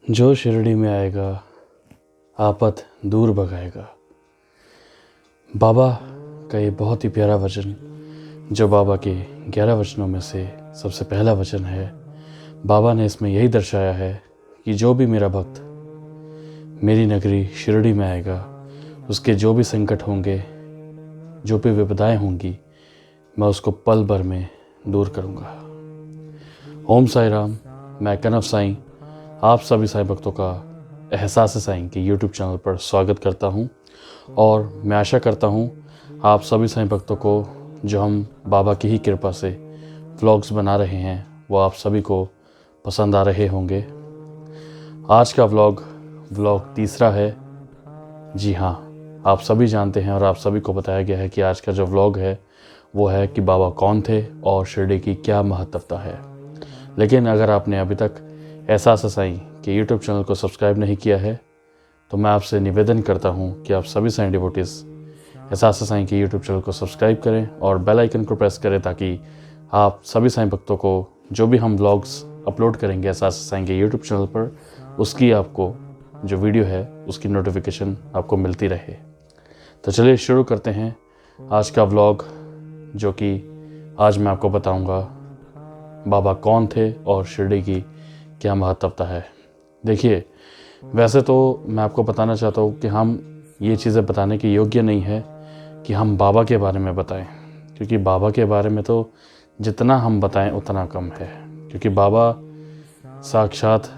जो शिरडी में आएगा आफत दूर भगाएगा। बाबा का ये बहुत ही प्यारा वचन जो बाबा के 11 वचनों में से सबसे पहला वचन है। बाबा ने इसमें यही दर्शाया है कि जो भी मेरा भक्त मेरी नगरी शिरडी में आएगा, उसके जो भी संकट होंगे, जो भी विपदाएं होंगी, मैं उसको पल भर में दूर करूँगा। ओम साई राम। मैं कनव साईं आप सभी साईं भक्तों का एहसास साईं के यूट्यूब चैनल पर स्वागत करता हूं और मैं आशा करता हूं आप सभी साईं भक्तों को जो हम बाबा की ही कृपा से व्लॉग्स बना रहे हैं वो आप सभी को पसंद आ रहे होंगे। आज का व्लॉग तीसरा है। जी हाँ, आप सभी जानते हैं और आप सभी को बताया गया है कि आज का जो व्लॉग है वो है कि बाबा कौन थे और शिरडी की क्या महत्वता है। लेकिन अगर आपने अभी तक एहसास साईं के यूट्यूब चैनल को सब्सक्राइब नहीं किया है तो मैं आपसे निवेदन करता हूं कि आप सभी साईं डिवोटीज एहसास साईं के यूट्यूब चैनल को सब्सक्राइब करें और बेल आइकन को प्रेस करें ताकि आप सभी साईं भक्तों को जो भी हम व्लॉग्स अपलोड करेंगे एहसास साईं के यूट्यूब चैनल पर, उसकी आपको जो वीडियो है उसकी नोटिफिकेशन आपको मिलती रहे। तो चलिए शुरू करते हैं आज का व्लॉग, जो कि आज मैं आपको बताऊंगा बाबा कौन थे और शिरडी की क्या महत्वता है। देखिए, वैसे तो मैं आपको बताना चाहता हूँ कि हम ये चीज़ें बताने के योग्य नहीं है कि हम बाबा के बारे में बताएं, क्योंकि बाबा के बारे में तो जितना हम बताएं उतना कम है। क्योंकि बाबा साक्षात,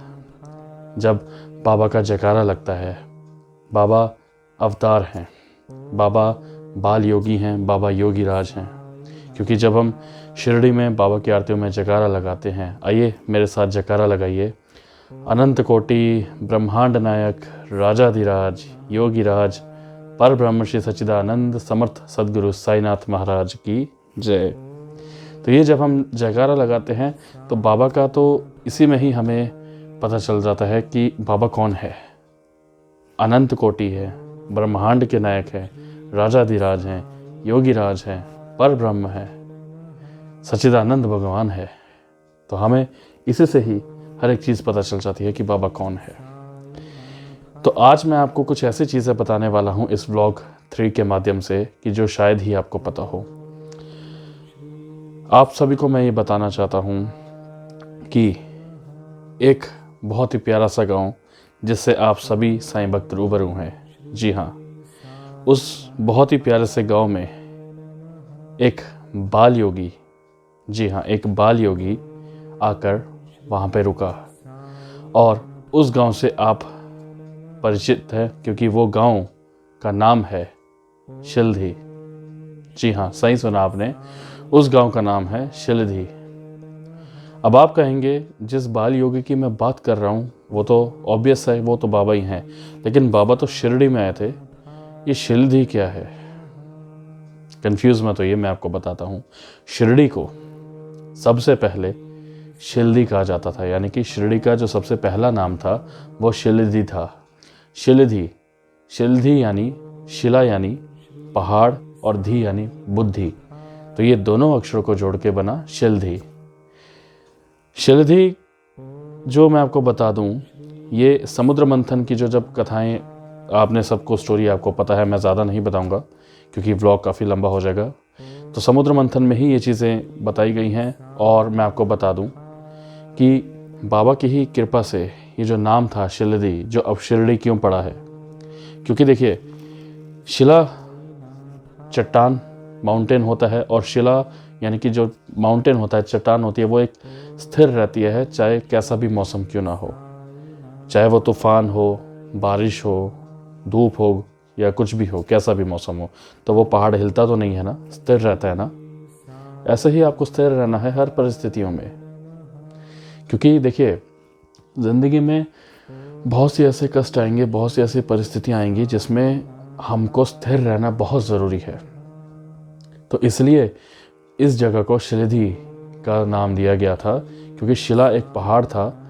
जब बाबा का जयकारा लगता है, बाबा अवतार हैं, बाबा बाल योगी हैं, बाबा योगी राज हैं। क्योंकि जब हम शिरडी में बाबा की आरतियों में जयकारा लगाते हैं, आइए मेरे साथ जयकारा लगाइए। अनंत कोटि ब्रह्मांड नायक राजाधिराज योगी राज पर ब्रह्म श्री सच्चिदानंद समर्थ सद्गुरु साईनाथ महाराज की जय। तो ये जब हम जयकारा लगाते हैं तो बाबा का तो इसी में ही हमें पता चल जाता है कि बाबा कौन है। अनंत कोटि है, ब्रह्मांड के नायक है, राजाधिराज हैं, योगी राज हैं, पर ब्रह्म है, सच्चिदानंद भगवान है। तो हमें इसी से ही हर एक चीज़ पता चल जाती है कि बाबा कौन है। तो आज मैं आपको कुछ ऐसी चीज़ें बताने वाला हूँ इस व्लॉग 3 के माध्यम से कि जो शायद ही आपको पता हो। आप सभी को मैं ये बताना चाहता हूँ कि एक बहुत ही प्यारा सा गांव जिससे आप सभी साईं भक्त रूबरू हैं। जी हाँ, उस बहुत ही प्यारे से गांव में एक बाल योगी, जी हाँ, एक बाल योगी आकर वहाँ पे रुका और उस गांव से आप परिचित हैं क्योंकि वो गांव का नाम है शिलधी। जी हाँ, सही सुना आपने, उस गांव का नाम है शिलधी। अब आप कहेंगे जिस बाल योगी की मैं बात कर रहा हूँ वो तो ऑब्वियस है, वो तो बाबा ही हैं, लेकिन बाबा तो शिरडी में आए थे, ये शिलधी क्या है? कंफ्यूज मत होइए, मैं आपको बताता हूँ। शिरडी को सबसे पहले शिलधी कहा जाता था, यानी कि शिरडी का जो सबसे पहला नाम था वो शिलधी था। शिलधी, शिलधी यानी शिला यानी पहाड़ और धी यानी बुद्धि, तो ये दोनों अक्षरों को जोड़ के बना शिलधी। शिलधी जो मैं आपको बता दूं, ये समुद्र मंथन की जो जब कथाएं, आपने सबको स्टोरी आपको पता है, मैं ज़्यादा नहीं बताऊंगा क्योंकि व्लॉग काफ़ी लंबा हो जाएगा। तो समुद्र मंथन में ही ये चीज़ें बताई गई हैं और मैं आपको बता दूं कि बाबा की ही कृपा से ये जो नाम था शिलधी, जो अब शिरडी क्यों पड़ा है, क्योंकि देखिए, शिला चट्टान माउंटेन होता है और शिला यानी कि जो माउंटेन होता है, चट्टान होती है, वो एक स्थिर रहती है चाहे कैसा भी मौसम क्यों ना हो, चाहे वो तूफान हो, बारिश हो, धूप हो या कुछ भी हो, कैसा भी मौसम हो, तो वो पहाड़ हिलता तो नहीं है ना, स्थिर रहता है ना। ऐसे ही आपको स्थिर रहना है हर परिस्थितियों में, क्योंकि देखिए ज़िंदगी में बहुत सी ऐसे कष्ट आएंगे, बहुत सी ऐसी परिस्थितियाँ आएंगी जिसमें हमको स्थिर रहना बहुत ज़रूरी है। तो इसलिए इस जगह को शिलधी का नाम दिया गया था, क्योंकि शिला एक पहाड़ था,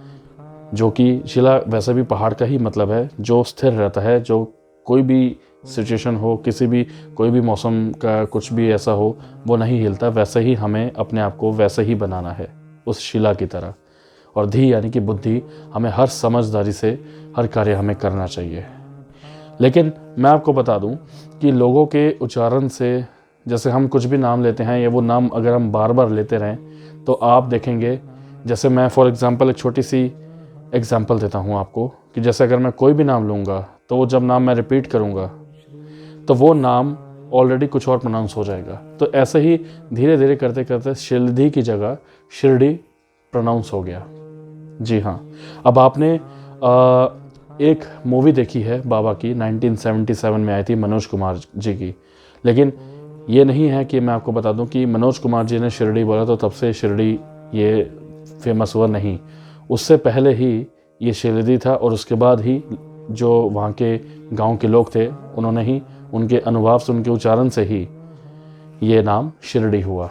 जो कि शिला वैसे भी पहाड़ का ही मतलब है जो स्थिर रहता है, जो कोई भी सिचुएशन हो, किसी भी कोई भी मौसम का कुछ भी ऐसा हो, वो नहीं हिलता। वैसे ही हमें अपने आप को वैसे ही बनाना है, उस शिला की तरह। और धी यानी कि बुद्धि, हमें हर समझदारी से हर कार्य हमें करना चाहिए। लेकिन मैं आपको बता दूं कि लोगों के उच्चारण से, जैसे हम कुछ भी नाम लेते हैं या वो नाम अगर हम बार बार लेते रहें तो आप देखेंगे, जैसे मैं फॉर एग्ज़ाम्पल एक छोटी सी एग्ज़ाम्पल देता हूँ आपको, कि जैसे अगर मैं कोई भी नाम लूँगा तो वो जब नाम मैं रिपीट करूँगा तो वो नाम ऑलरेडी कुछ और प्रोनाउंस हो जाएगा। तो ऐसे ही धीरे धीरे करते करते शिल्दी की जगह शिरडी प्रोनाउंस हो गया। जी हाँ। अब आपने एक मूवी देखी है बाबा की, 1977 में आई थी, मनोज कुमार जी की। लेकिन ये नहीं है कि मैं आपको बता दूं कि मनोज कुमार जी ने शिरडी बोला तो तब से शिरडी ये फेमस हुआ, नहीं। उससे पहले ही ये शिरडी था और उसके बाद ही जो वहाँ के गांव के लोग थे उन्होंने ही, उनके अनुभव से, उनके उच्चारण से ही ये नाम शिरडी हुआ।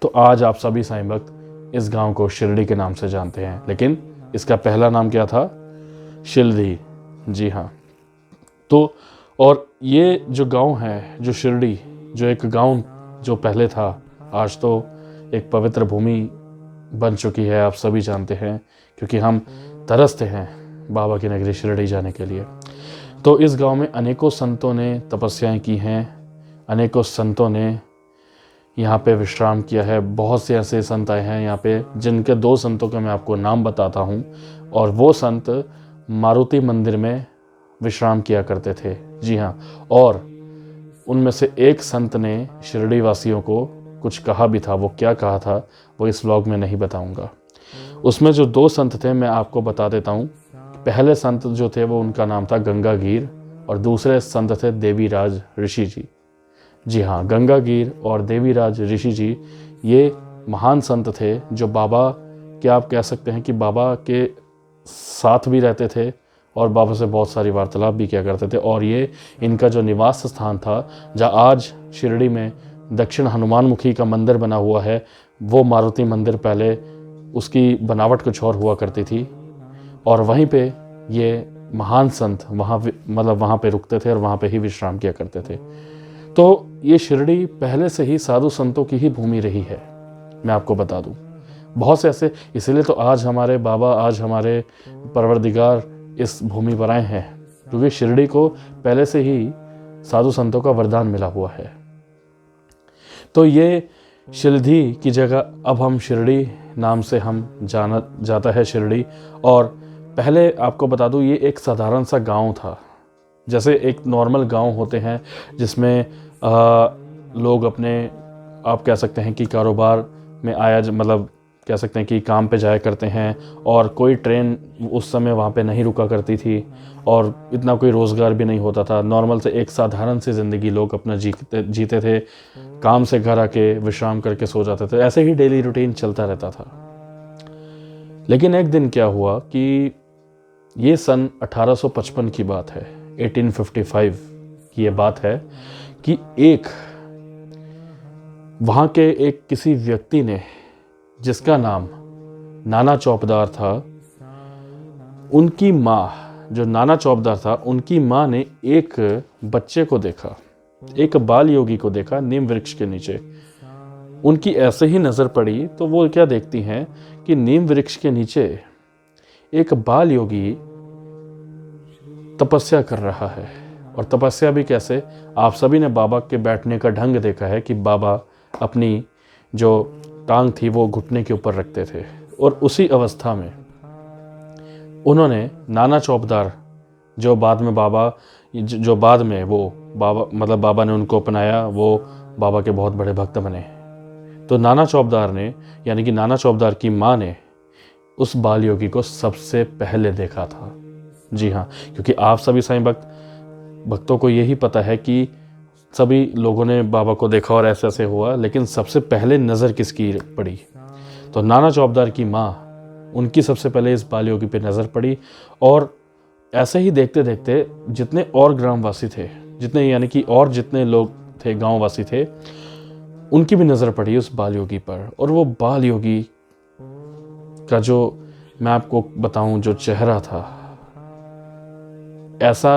तो आज आप सभी साईं भक्त इस गांव को शिरडी के नाम से जानते हैं, लेकिन इसका पहला नाम क्या था? शिल्दी। जी हाँ। तो और ये जो गांव है, जो शिरडी, जो एक गांव जो पहले था, आज तो एक पवित्र भूमि बन चुकी है, आप सभी जानते हैं, क्योंकि हम तरसते हैं बाबा की नगरी शिरडी जाने के लिए। तो इस गांव में अनेकों संतों ने तपस्याएं की हैं, अनेकों संतों ने यहाँ पे विश्राम किया है। बहुत से ऐसे संत आए हैं यहाँ पे, जिनके 2 संतों के मैं आपको नाम बताता हूँ, और वो संत मारुति मंदिर में विश्राम किया करते थे। जी हाँ। और उनमें से एक संत ने शिरडी वासियों को कुछ कहा भी था। वो क्या कहा था वो इस व्लॉग में नहीं बताऊंगा। उसमें जो 2 संत थे मैं आपको बता देता हूँ। पहले संत जो थे वो, उनका नाम था गंगागीर, और दूसरे संत थे देवीराज ऋषि जी। जी हाँ, गंगागीर और देवीराज ऋषि जी ये महान संत थे, जो बाबा के, आप कह सकते हैं कि बाबा के साथ भी रहते थे और बाबा से बहुत सारी वार्तालाप भी किया करते थे। और ये इनका जो निवास स्थान था, जहाँ आज शिरडी में दक्षिण हनुमान मुखी का मंदिर बना हुआ है, वो मारुति मंदिर पहले उसकी बनावट कुछ और हुआ करती थी, और वहीं पे ये महान संत वहाँ पे रुकते थे और वहाँ पे ही विश्राम किया करते थे। तो ये शिरडी पहले से ही साधु संतों की ही भूमि रही है, मैं आपको बता दूं। बहुत से ऐसे, इसीलिए तो आज हमारे बाबा, आज हमारे परवरदिगार इस भूमि पर आए हैं, क्योंकि शिरडी को पहले से ही साधु संतों का वरदान मिला हुआ है। तो ये शिल्दी की जगह अब हम शिरडी नाम से हम जाना जाता है शिरडी। और पहले आपको बता दूं, ये एक साधारण सा गांव था, जैसे एक नॉर्मल गांव होते हैं जिसमें लोग अपने, आप कह सकते हैं कि कारोबार में मतलब कह सकते हैं कि काम पे जाया करते हैं, और कोई ट्रेन उस समय वहाँ पे नहीं रुका करती थी, और इतना कोई रोज़गार भी नहीं होता था। नॉर्मल से एक साधारण सी ज़िंदगी लोग अपना जीते थे, काम से घर आके विश्राम करके सो जाते थे, ऐसे ही डेली रूटीन चलता रहता था। लेकिन एक दिन क्या हुआ कि ये सन 1855 की बात है, 1855 की ये बात है, कि एक वहाँ के एक किसी व्यक्ति ने, जिसका नाम नाना चौपदार था, उनकी माँ, जो नाना चौपदार था, उनकी माँ ने एक बच्चे को देखा, एक बाल योगी को देखा नीम वृक्ष के नीचे। उनकी ऐसे ही नज़र पड़ी तो वो क्या देखती हैं कि नीम वृक्ष के नीचे एक बाल योगी तपस्या कर रहा है। और तपस्या भी कैसे? आप सभी ने बाबा के बैठने का ढंग देखा है कि बाबा अपनी जो टांग थी वो घुटने के ऊपर रखते थे, और उसी अवस्था में उन्होंने नाना चौपदार, जो बाद में वो बाबा, मतलब बाबा ने उनको अपनाया, वो बाबा के बहुत बड़े भक्त बने। तो नाना चौपदार ने, यानी कि नाना चौपदार की माँ ने उस बाल योगी को सबसे पहले देखा था। जी हाँ, क्योंकि आप सभी साईं भक्तों को यही पता है कि सभी लोगों ने बाबा को देखा और ऐसे ऐसे हुआ, लेकिन सबसे पहले नज़र किसकी पड़ी? तो नाना चौपदार की माँ, उनकी सबसे पहले इस बाल योगी पे नज़र पड़ी। और ऐसे ही देखते देखते जितने और ग्रामवासी थे, जितने लोग थे, गांववासी थे, उनकी भी नज़र पड़ी उस बाल योगी पर। और वो बाल योगी का जो मैं आपको बताऊं जो चेहरा था, ऐसा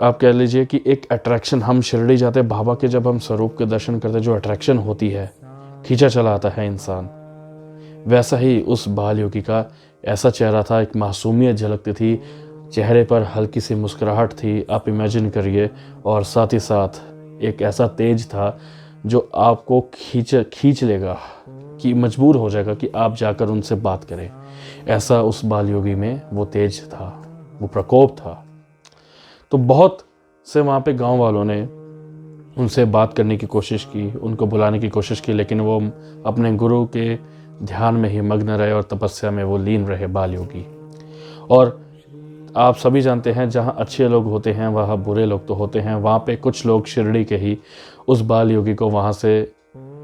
आप कह लीजिए कि एक अट्रैक्शन, हम शिरडी जाते बाबा के, जब हम स्वरूप के दर्शन करते, जो अट्रैक्शन होती है, खींचा चला आता है इंसान, वैसा ही उस बाल योगी का ऐसा चेहरा था, एक मासूमियत झलकती थी चेहरे पर, हल्की सी मुस्कुराहट थी, आप इमेजिन करिए। और साथ ही साथ एक ऐसा तेज था जो आपको खींच लेगा, कि मजबूर हो जाएगा कि आप जाकर उनसे बात करें। ऐसा उस बाल योगी में वो तेज था, वो प्रकोप था। तो बहुत से वहाँ पे गांव वालों ने उनसे बात करने की कोशिश की, उनको बुलाने की कोशिश की, लेकिन वो अपने गुरु के ध्यान में ही मग्न रहे और तपस्या में वो लीन रहे बाल योगी। और आप सभी जानते हैं, जहाँ अच्छे लोग होते हैं वहाँ बुरे लोग तो होते हैं। वहाँ पे कुछ लोग शिरडी के ही उस बाल योगी को वहाँ से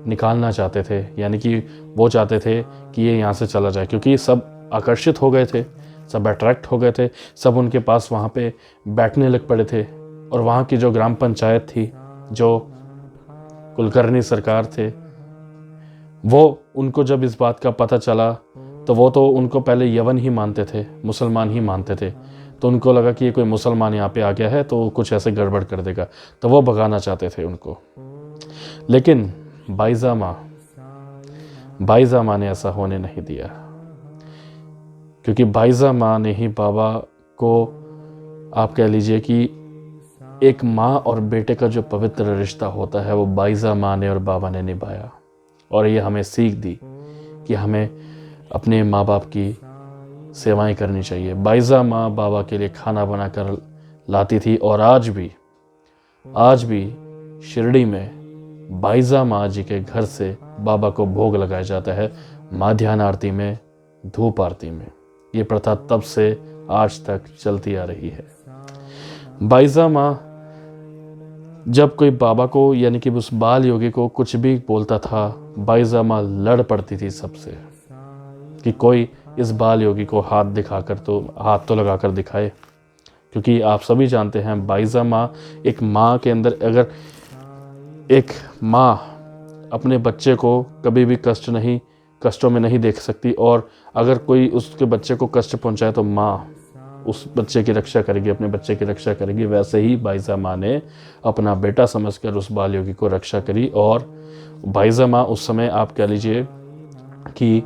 निकालना चाहते थे, यानी कि वो चाहते थे कि ये यहाँ से चला जाए, क्योंकि सब आकर्षित हो गए थे, सब अट्रैक्ट हो गए थे, सब उनके पास वहाँ पे बैठने लग पड़े थे। और वहाँ की जो ग्राम पंचायत थी, जो कुलकर्णी सरकार थे, वो उनको जब इस बात का पता चला तो वो तो उनको पहले यवन ही मानते थे, मुसलमान ही मानते थे। तो उनको लगा कि ये कोई मुसलमान यहाँ पे आ गया है तो कुछ ऐसे गड़बड़ कर देगा, तो वो भगाना चाहते थे उनको। लेकिन बाईजा माँ ने ऐसा होने नहीं दिया, क्योंकि बाईजा माँ ने ही बाबा को, आप कह लीजिए कि एक माँ और बेटे का जो पवित्र रिश्ता होता है वो बाईजा माँ ने और बाबा ने निभाया। और ये हमें सीख दी कि हमें अपने माँ बाप की सेवाएं करनी चाहिए। बाईजा माँ बाबा के लिए खाना बनाकर लाती थी। और आज भी शिरडी में बाईजा माँ जी के घर से बाबा को भोग लगाया जाता है, माध्याह्न आरती में, धूप आरती में। ये प्रथा तब से आज तक चलती आ रही है। बाईजा माँ जब कोई बाबा को, यानी कि उस बाल योगी को कुछ भी बोलता था, बाईजा माँ लड़ पड़ती थी सबसे, कि कोई इस बाल योगी को हाथ तो लगाकर दिखाए। क्योंकि आप सभी जानते हैं, बाईजा माँ, एक माँ के अंदर, अगर एक माँ अपने बच्चे को कभी भी कष्टों में नहीं देख सकती, और अगर कोई उसके बच्चे को कष्ट पहुंचाए तो माँ उस बच्चे की रक्षा करेगी, अपने बच्चे की रक्षा करेगी। वैसे ही बाईजा माँ ने अपना बेटा समझकर उस बाल योगी को रक्षा करी। और बाईजा माँ उस समय, आप कह लीजिए कि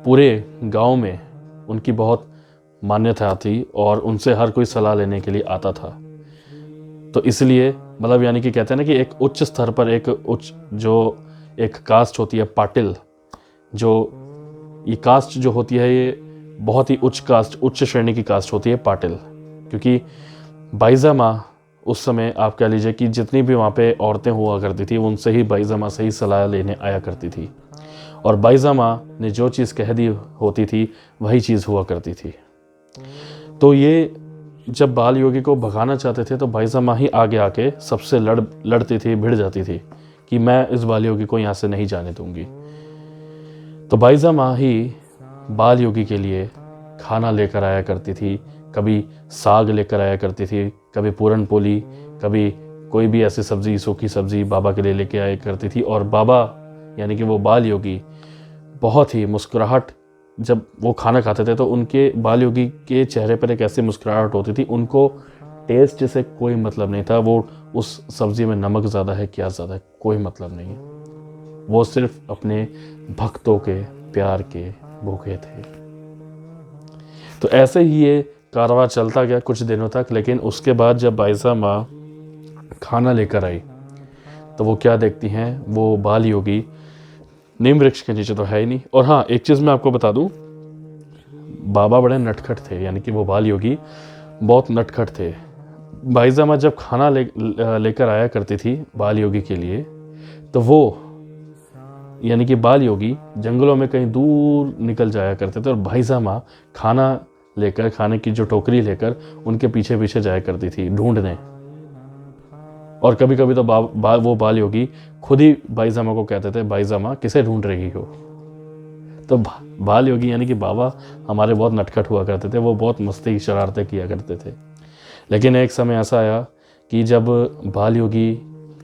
पूरे गांव में उनकी बहुत मान्यता थी और उनसे हर कोई सलाह लेने के लिए आता था। तो इसलिए, मतलब यानी कि कहते हैं ना कि एक उच्च स्तर पर एक कास्ट होती है, पाटिल, जो ये कास्ट जो होती है, ये बहुत ही उच्च श्रेणी की कास्ट होती है, पाटिल। क्योंकि बाईजा माँ उस समय, आप कह लीजिए कि जितनी भी वहाँ पे औरतें हुआ करती थी, उनसे ही बाईजा माँ से ही सलाह लेने आया करती थी। और बाईजा माँ ने जो चीज़ कह दी होती थी वही चीज़ हुआ करती थी। तो ये जब बाल योगी को भगाना चाहते थे तो बाईजा माँ ही आगे आके सबसे लड़ती थी, भिड़ जाती थी कि मैं इस बाल योगी को यहाँ से नहीं जाने दूंगी। तो बाईजा माँ ही बाल योगी के लिए खाना लेकर आया करती थी, कभी साग लेकर आया करती थी, कभी पूरन पोली, कभी कोई भी ऐसी सब्जी, सूखी सब्जी बाबा के लिए लेके आया करती थी। और बाबा, यानी कि वो बाल योगी, बहुत ही मुस्कुराहट, जब वो खाना खाते थे तो उनके, बाल योगी के चेहरे पर एक ऐसी मुस्कुराहट होती थी, उनको टेस्ट से कोई मतलब नहीं था, वो उस सब्जी में नमक ज़्यादा है क्या ज़्यादा है, कोई मतलब नहीं है। वो सिर्फ अपने भक्तों के प्यार के भूखे थे। तो ऐसे ही ये कारवां चलता गया कुछ दिनों तक। लेकिन उसके बाद जब बाईजा माँ खाना लेकर आई तो वो क्या देखती हैं, वो बाल योगी नीम वृक्ष के नीचे तो है ही नहीं। और हाँ, एक चीज़ मैं आपको बता दूं, बाबा बड़े नटखट थे, यानी कि वो बाल योगी बहुत नटखट थे। बाईजा माँ जब खाना लेकर आया करती थी बाल योगी के लिए, तो वो, यानी कि बाल योगी जंगलों में कहीं दूर निकल जाया करते थे और बाईजा माँ खाने की जो टोकरी लेकर उनके पीछे पीछे जाया करती थी ढूंढने। और कभी कभी तो वो बाल योगी खुद ही बाईजा माँ को कहते थे, बाईजा माँ किसे ढूंढ रही हो। तो बाल योगी, यानी कि बाबा हमारे बहुत नटखट हुआ करते थे, वो बहुत मस्ती शरारतें किया करते थे। लेकिन एक समय ऐसा आया कि जब बाल योगी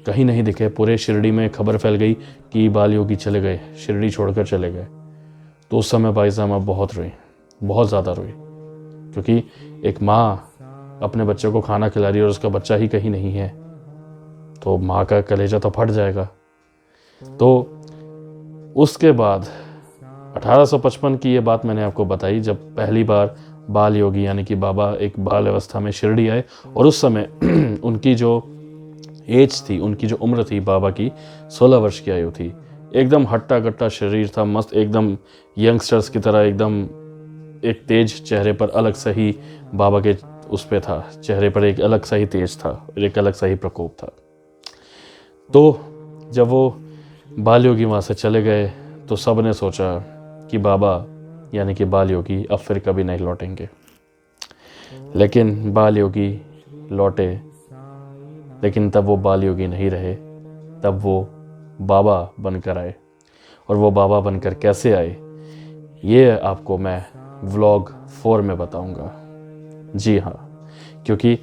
कहीं नहीं दिखे, पूरे शिरडी में खबर फैल गई कि बाल योगी चले गए, शिरडी छोड़कर चले गए। तो उस समय बाईजा माँ बहुत रोई, बहुत ज़्यादा रोई, क्योंकि एक माँ अपने बच्चे को खाना खिला रही है और उसका बच्चा ही कहीं नहीं है, तो माँ का कलेजा तो फट जाएगा। तो उसके बाद 1855 की ये बात मैंने आपको बताई जब पहली बार बाल योगी यानी कि बाबा एक बाल अवस्था में शिरडी आए, और उस समय उनकी जो एज थी, उनकी जो उम्र थी बाबा की 16 वर्ष की आयु थी। एकदम हट्टा कट्टा शरीर था, मस्त एकदम यंगस्टर्स की तरह, एकदम एक तेज चेहरे पर अलग सा ही बाबा के उस पे था, चेहरे पर एक अलग सा ही तेज था, एक अलग सा ही प्रकोप था। तो जब वो बाल योगी वहाँ से चले गए तो सब ने सोचा कि बाबा यानी कि बाल योगी अब फिर कभी नहीं लौटेंगे। लेकिन बाल योगी लौटे, लेकिन तब वो बाल योगी नहीं रहे, तब वो बाबा बनकर आए। और वो बाबा बनकर कैसे आए ये आपको मैं व्लॉग 4 में बताऊंगा। जी हाँ, क्योंकि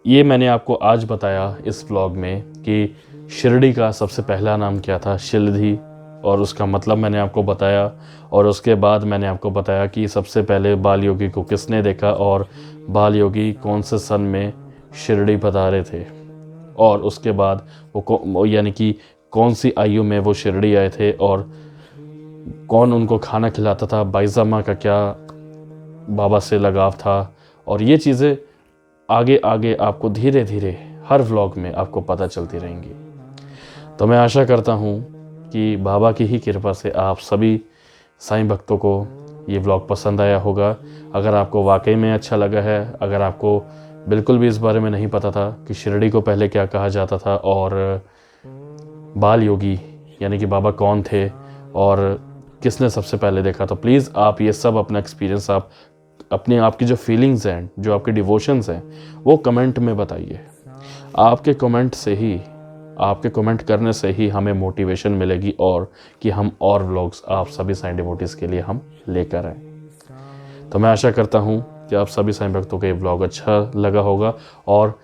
ये मैंने आपको आज बताया इस व्लॉग में कि शिरडी का सबसे पहला नाम क्या था, शिलधी, और उसका मतलब मैंने आपको बताया। और उसके बाद मैंने आपको बताया कि सबसे पहले बाल योगी को किसने देखा और बाल योगी कौन से सन में शिरडी पधारे थे, और उसके बाद वो यानी कि कौन सी आयु में वो शिरडी आए थे, और कौन उनको खाना खिलाता था, बाईजामा का क्या बाबा से लगाव था। और ये चीज़ें आगे आगे आपको धीरे धीरे हर व्लॉग में आपको पता चलती रहेंगी। तो मैं आशा करता हूँ कि बाबा की ही कृपा से आप सभी साईं भक्तों को ये व्लॉग पसंद आया होगा। अगर आपको वाकई में अच्छा लगा है, अगर आपको बिल्कुल भी इस बारे में नहीं पता था कि शिरडी को पहले क्या कहा जाता था और बाल योगी यानी कि बाबा कौन थे और किसने सबसे पहले देखा, तो प्लीज़ आप ये सब अपना एक्सपीरियंस, आप अपने आपकी जो फीलिंग्स हैं, जो आपके डिवोशंस हैं, वो कमेंट में बताइए। आपके कमेंट से ही, आपके कमेंट करने से ही हमें मोटिवेशन मिलेगी और कि हम और व्लॉग्स आप सभी साईं डिवोटीज़ के लिए हम लेकर आएँ। तो मैं आशा करता हूँ कि आप सभी साईं भक्तों को ये व्लॉग अच्छा लगा होगा, और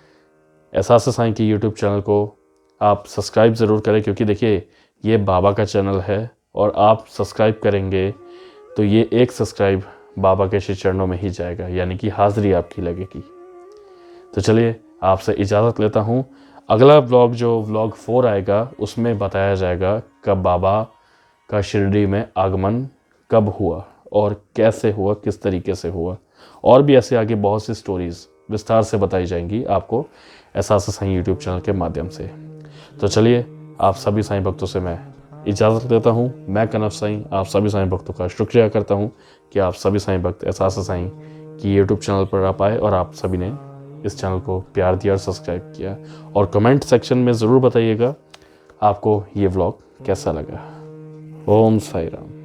एहसास साईं की यूट्यूब चैनल को आप सब्सक्राइब ज़रूर करें, क्योंकि देखिए ये बाबा का चैनल है और आप सब्सक्राइब करेंगे तो ये एक सब्सक्राइब बाबा के श्री चरणों में ही जाएगा, यानी कि हाज़िरी आपकी लगेगी। तो चलिए आपसे इजाज़त लेता हूँ। अगला व्लॉग जो व्लॉग 4 आएगा उसमें बताया जाएगा कब बाबा का शिरडी में आगमन कब हुआ और कैसे हुआ, किस तरीके से हुआ, और भी ऐसे आगे बहुत सी स्टोरीज़ विस्तार से बताई जाएंगी आपको एहसास साईं यूट्यूब चैनल के माध्यम से। तो चलिए आप सभी साईं भक्तों से मैं इजाज़त लेता हूँ। मैं कनव साईं आप सभी साईं भक्तों का शुक्रिया करता हूँ कि आप सभी साईं भक्त एहसास साईं की यूट्यूब चैनल पर आप आए और आप सभी ने इस चैनल को प्यार दिया और सब्सक्राइब किया। और कमेंट सेक्शन में ज़रूर बताइएगा आपको ये व्लॉग कैसा लगा। ओम साई राम।